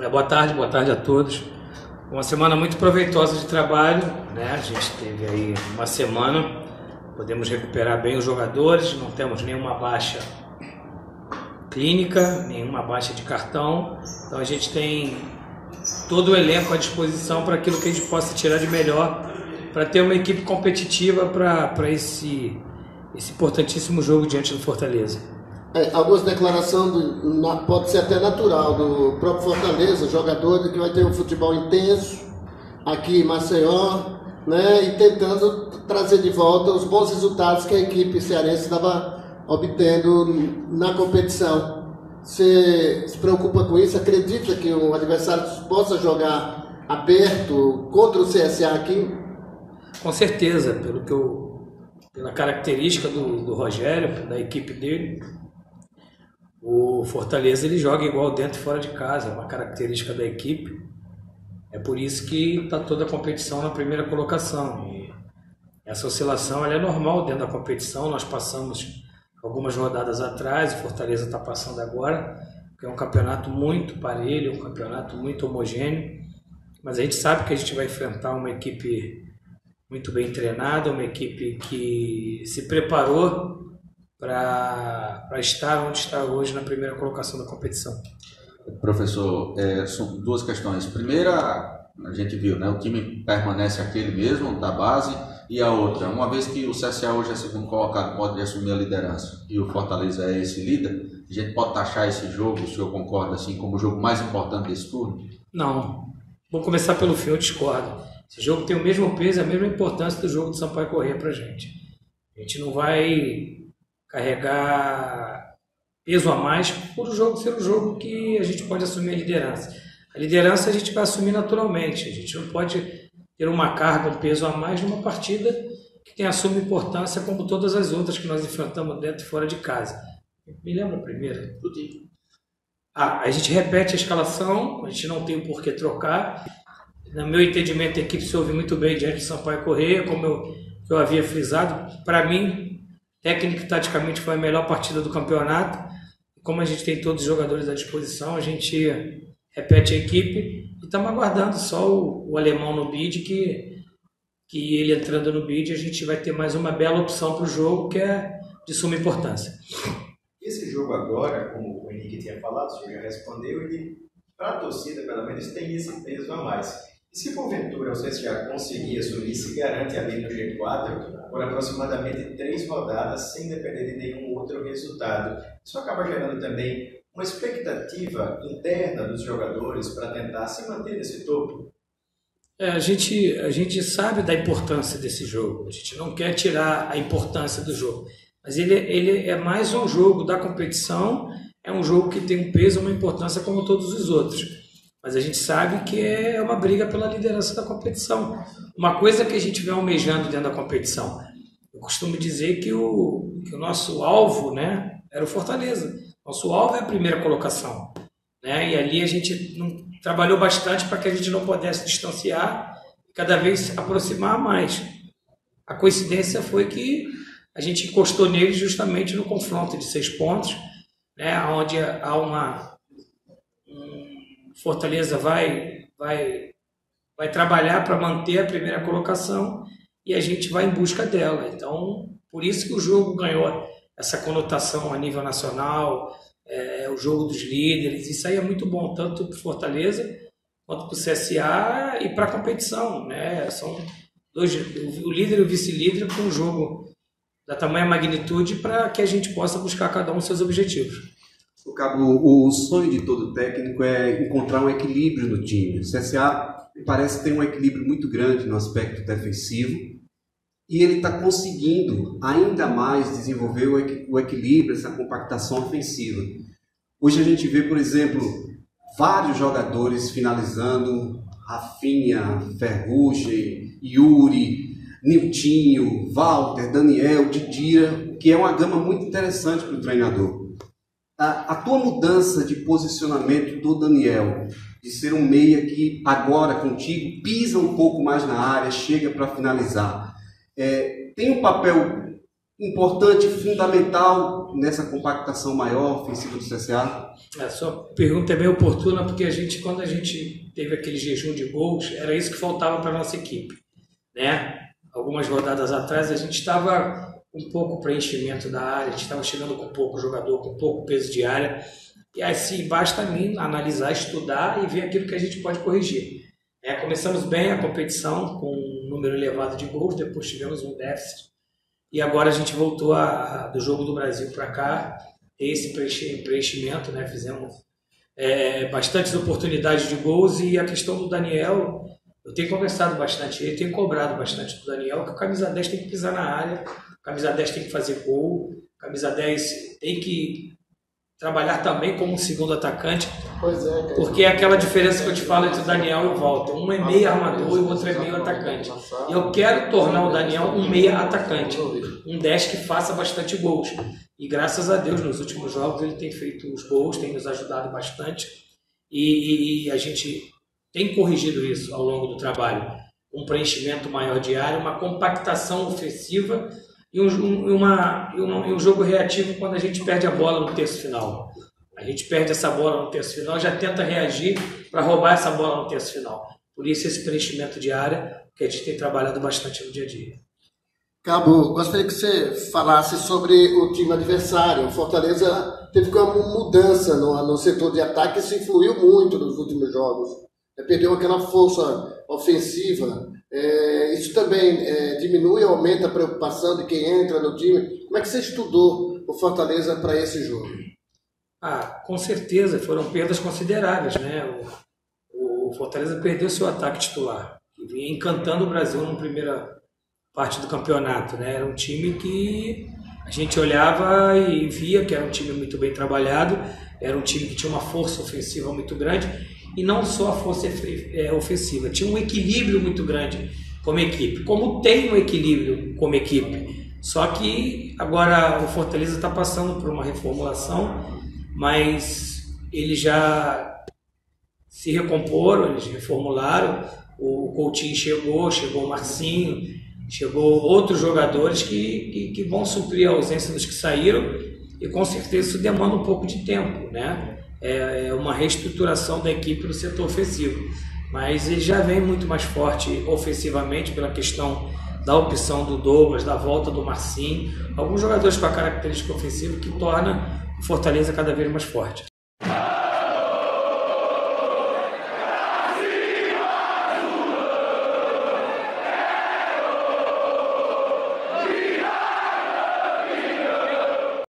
Boa tarde a todos. Uma semana muito proveitosa de trabalho, né? A gente teve aí uma semana, podemos recuperar bem os jogadores, não temos nenhuma baixa clínica, nenhuma baixa de cartão, então a gente tem todo o elenco à disposição para aquilo que a gente possa tirar de melhor, para ter uma equipe competitiva para esse importantíssimo jogo diante do Fortaleza. Algumas declarações pode ser até natural do próprio Fortaleza, jogador que vai ter um futebol intenso aqui em Maceió, né, e tentando trazer de volta os bons resultados que a equipe cearense estava obtendo na competição. Você se preocupa com isso? Acredita que o adversário possa jogar aberto contra o CSA aqui? Com certeza, pela característica do Rogério, da equipe dele. O Fortaleza ele joga igual dentro e fora de casa, é uma característica da equipe. É por isso que está toda a competição na primeira colocação. E essa oscilação ela é normal dentro da competição. Nós passamos algumas rodadas atrás, o Fortaleza está passando agora, que é um campeonato muito parelho, um campeonato muito homogêneo. Mas a gente sabe que a gente vai enfrentar uma equipe muito bem treinada, uma equipe que se preparou para estar onde está hoje na primeira colocação da competição. Professor, são duas questões. Primeira, a gente viu, né, o time permanece aquele mesmo, da base, e a outra, uma vez que o CSA hoje é segundo colocado, pode assumir a liderança, e o Fortaleza é esse líder, a gente pode taxar esse jogo, o senhor concorda, assim, como o jogo mais importante desse turno? Não. Vou começar pelo fim, eu discordo. Esse jogo tem o mesmo peso, a mesma importância do jogo do Sampaio Corrêa para a gente. A gente não vai carregar peso a mais por o jogo ser um jogo que a gente pode assumir a liderança. A liderança a gente vai assumir naturalmente, a gente não pode ter uma carga, um peso a mais numa partida que tem a suma importância como todas as outras que nós enfrentamos dentro e fora de casa. Me lembra a primeira? A gente repete a escalação, a gente não tem por que trocar. No meu entendimento, a equipe se ouve muito bem diante de Sampaio Corrêa, como eu havia frisado. Para mim, técnica e taticamente foi a melhor partida do campeonato. Como a gente tem todos os jogadores à disposição, a gente repete a equipe e estamos aguardando só o alemão no bid, que ele entrando no bid a gente vai ter mais uma bela opção para o jogo, que é de suma importância. Esse jogo agora, como o Henrique tinha falado, o senhor já respondeu, ele, para a torcida pelo menos, tem esse peso a mais. E se porventura o CSA conseguir assumir, se garante ali no G4 por aproximadamente 3 rodadas sem depender de nenhum outro resultado. Isso acaba gerando também uma expectativa interna dos jogadores para tentar se manter nesse topo. A gente sabe da importância desse jogo, a gente não quer tirar a importância do jogo, mas ele é mais um jogo da competição, é um jogo que tem um peso, uma importância como todos os outros. Mas a gente sabe que é uma briga pela liderança da competição. Uma coisa que a gente vem almejando dentro da competição. Eu costumo dizer que o nosso alvo, né, era o Fortaleza. Nosso alvo é a primeira colocação. Né? E ali a gente trabalhou bastante para que a gente não pudesse distanciar e cada vez aproximar mais. A coincidência foi que a gente encostou neles justamente no confronto de 6 pontos, né, onde há uma... Fortaleza vai trabalhar para manter a primeira colocação e a gente vai em busca dela. Então, por isso que o jogo ganhou essa conotação a nível nacional, o jogo dos líderes. Isso aí é muito bom, tanto para o Fortaleza quanto para o CSA e para a competição. Né? São o líder e o vice-líder com um jogo da tamanha magnitude para que a gente possa buscar cada um seus objetivos. O sonho de todo técnico é encontrar um equilíbrio no time. O CSA parece ter um equilíbrio muito grande no aspecto defensivo e ele está conseguindo ainda mais desenvolver o equilíbrio, essa compactação ofensiva. Hoje a gente vê, por exemplo, vários jogadores finalizando, Rafinha, Ferrugem, Yuri, Niltinho, Walter, Daniel, Didira, que é uma gama muito interessante para o treinador. A tua mudança de posicionamento do Daniel, de ser um meia que agora contigo pisa um pouco mais na área, chega para finalizar, tem um papel importante, fundamental nessa compactação maior ofensiva do CSA? A sua pergunta é bem oportuna, porque quando a gente teve aquele jejum de gols, era isso que faltava para a nossa equipe, né? Algumas rodadas atrás a gente estava com pouco preenchimento da área, a gente estava chegando com pouco jogador, com pouco peso de área, e assim basta a mim analisar, estudar e ver aquilo que a gente pode corrigir. Começamos bem a competição com um número elevado de gols, depois tivemos um déficit, e agora a gente voltou do Jogo do Brasil para cá, ter esse preenchimento, né? Fizemos bastantes oportunidades de gols, e a questão do Daniel, eu tenho conversado bastante, eu tenho cobrado bastante do Daniel, que o camisa 10 tem que pisar na área, o camisa 10 tem que fazer gol, o camisa 10 tem que trabalhar também como um segundo atacante, porque é aquela diferença que eu te falo entre o Daniel e o Walter. Um é meio armador e o outro é meio atacante. Eu quero tornar o Daniel um meia atacante, um 10 que faça bastante gols. E graças a Deus, nos últimos jogos ele tem feito os gols, tem nos ajudado bastante, e a gente tem corrigido isso ao longo do trabalho. Um preenchimento maior de área, uma compactação ofensiva e um jogo reativo quando a gente perde a bola no terço final. A gente perde essa bola no terço final, já tenta reagir para roubar essa bola no terço final. Por isso esse preenchimento de área que a gente tem trabalhado bastante no dia a dia. Cabo, gostaria que você falasse sobre o time adversário. O Fortaleza teve uma mudança no setor de ataque, isso influiu muito nos últimos jogos. Perdeu aquela força ofensiva. Isso também diminui ou aumenta a preocupação de quem entra no time. Como é que você estudou o Fortaleza para esse jogo? Com certeza, foram perdas consideráveis, né? O Fortaleza perdeu seu ataque titular, que vinha encantando o Brasil na primeira parte do campeonato, né? Era um time que a gente olhava e via que era um time muito bem trabalhado, era um time que tinha uma força ofensiva muito grande, e não só a força ofensiva, tinha um equilíbrio muito grande como equipe, como tem um equilíbrio como equipe. Só que agora o Fortaleza está passando por uma reformulação, mas eles já se recomporam, eles reformularam, o Coutinho chegou o Marcinho, chegou outros jogadores que vão suprir a ausência dos que saíram, e com certeza isso demanda um pouco de tempo, né? É uma reestruturação da equipe no setor ofensivo, mas ele já vem muito mais forte ofensivamente pela questão da opção do Douglas, da volta do Marcinho, alguns jogadores com a característica ofensiva que torna o Fortaleza cada vez mais forte.